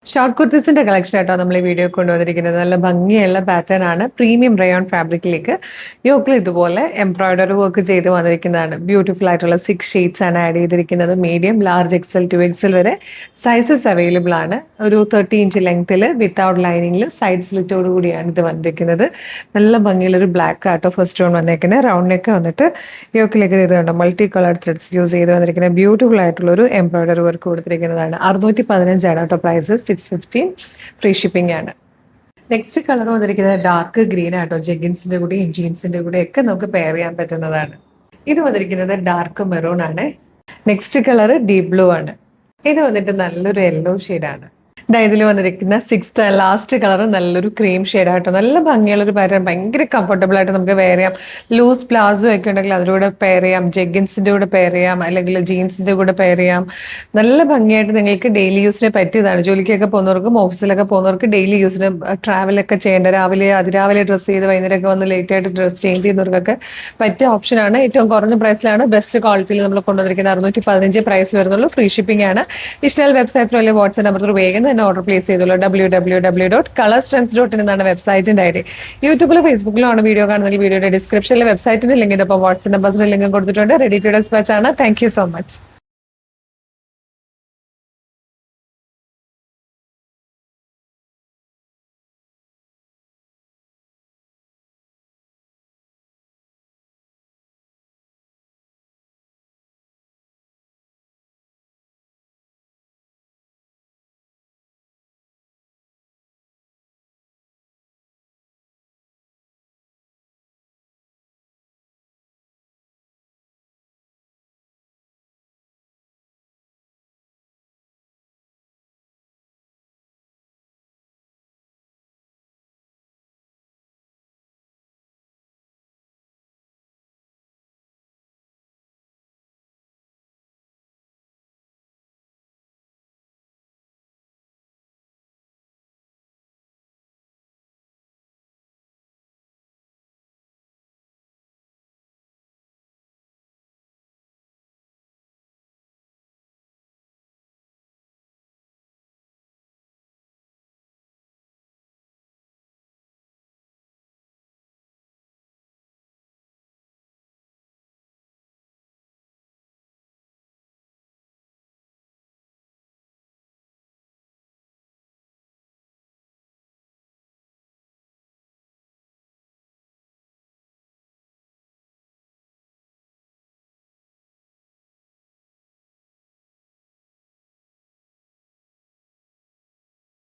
Short കുർത്തീസിന്റെ collection ആയിട്ടോ നമ്മൾ ഈ വീഡിയോ കൊണ്ടുവന്നിരിക്കുന്നത്. നല്ല ഭംഗിയുള്ള പാറ്റേൺ ആണ്. പ്രീമിയം റയോൺ ഫാബ്രിക്കിലേക്ക് യോക്കിൽ ഇതുപോലെ എംബ്രോയിഡറി വർക്ക് ചെയ്ത് വന്നിരിക്കുന്നതാണ്. ബ്യൂട്ടിഫുൾ ആയിട്ടുള്ള 6 ഷെയ്ഡ്സ് ആണ് ആഡ് ചെയ്തിരിക്കുന്നത്. മീഡിയം, ലാർജ്, എക്സൽ, 2XL വരെ സൈസസ് അവൈലബിൾ ആണ്. ഒരു 30 ഇഞ്ച് ലെങ്ത്തിൽ വിത്തൗട്ട് ലൈനിങ്ങിൽ സൈഡ് സ്ലിറ്റോട് കൂടിയാണ് ഇത് വന്നിരിക്കുന്നത്. നല്ല ഭംഗിയുള്ള ഒരു ബ്ലാക്ക് ആട്ടോ ഫസ്റ്റ് റൗണ്ട് വന്നേക്കുന്നത്. റൗണ്ട് നെക്ക് വന്നിട്ട് യോക്കിലേക്ക് ഇത് കണ്ടോ മൾട്ടി കളർ ത്രെഡ്സ് യൂസ് ചെയ്ത് വന്നിരിക്കുന്ന ബ്യൂട്ടിഫുൾ ആയിട്ടുള്ള ഒരു എംബ്രോയിഡറി വർക്ക് കൊടുത്തിരിക്കുന്നതാണ്. 615 ആണ് കേട്ടോ പ്രൈസ്. 615 ഫ്രീ ഷിപ്പിംഗ് ആണ്. നെക്സ്റ്റ് കളർ വന്നിരിക്കുന്നത് ഡാർക്ക് ഗ്രീൻ ആട്ടോ. ജെഗിൻസിന്റെ കൂടെയും ജീൻസിന്റെ കൂടെ ഒക്കെ നമുക്ക് പെയർ ചെയ്യാൻ പറ്റുന്നതാണ്. ഇത് വന്നിരിക്കുന്നത് ഡാർക്ക് മെറൂൺ ആണ്. നെക്സ്റ്റ് കളർ ഡീപ് ബ്ലൂ ആണ്. ഇത് വന്നിട്ട് നല്ലൊരു യെല്ലോ ഷെയ്ഡാണ്. ഇതിൽ വന്നിരിക്കുന്ന 6th ലാസ്റ്റ് കളർ നല്ലൊരു ക്രീം ഷെയ്ഡായിട്ടോ. നല്ല ഭംഗിയുള്ള ഒരു പാറ്റേൺ, ഭയങ്കര കംഫർട്ടബിൾ ആയിട്ട് നമുക്ക് വെയർ ചെയ്യാം. ലൂസ് പ്ലാസോ ഒക്കെ ഉണ്ടെങ്കിൽ അതിലൂടെ പെയർ ചെയ്യാം, ജെഗിൻസിന്റെ കൂടെ പെയർ ചെയ്യാം, അല്ലെങ്കിൽ ജീൻസിന്റെ കൂടെ പെയർ ചെയ്യാം. നല്ല ഭംഗിയായിട്ട് നിങ്ങൾക്ക് ഡെയിലി യൂസിന് പറ്റിയതാണ്. ജോലിക്കൊക്കെ പോകുന്നവർക്കും ഓഫീസിലൊക്കെ പോകുന്നവർക്ക് ഡെയിലി യൂസിന് ട്രാവലൊക്കെ ചെയ്യേണ്ട, അതിരാവിലെ ഡ്രസ്സ് ചെയ്ത് വൈകുന്നേരമൊക്കെ വന്ന് ലേറ്റ് ആയിട്ട് ഡ്രസ്സ് ചേഞ്ച് ചെയ്യുന്നവർക്കൊക്കെ പറ്റിയ ഓപ്ഷനാണ്. ഏറ്റവും കുറഞ്ഞ പ്രൈസിലാണ്, ബെസ്റ്റ് ക്വാളിറ്റിയിൽ നമ്മൾ കൊണ്ടുവന്നിരിക്കുന്നത്. 615 പ്രൈസ് വരുന്നുള്ളൂ. ഫ്രീ ഷിപ്പിംഗ് ആണ്. ഇഷ്ടമായ വെബ്സൈറ്റിൽ അല്ലെങ്കിൽ വാട്സ്ആപ്പ് നമ്പർ വേഗം തന്നെ ഓർഡർ പ്ലേസ് ചെയ്തോളൂ. www.colorstrends.in എന്നാണ് വെബ്സൈറ്റിന്റെ ഐഡി. യൂട്യൂബിലും ഫേസ്ബുക്കിലും ആണ് വീഡിയോ കാണുന്നെങ്കിൽ വീഡിയോയുടെ ഡിസ്ക്രിപ്ഷനിലെ വെബ്സൈറ്റിന്റെ ലിങ്കിന്റെ ഒപ്പം വാട്സ്ആപ്പ് നമ്പേഴ്സിന്റെ ലിങ്കും കൊടുത്തിട്ടുണ്ട്. റെഡി ടു ഡിസ്പാച്ച് ആണ്. Thank you so much.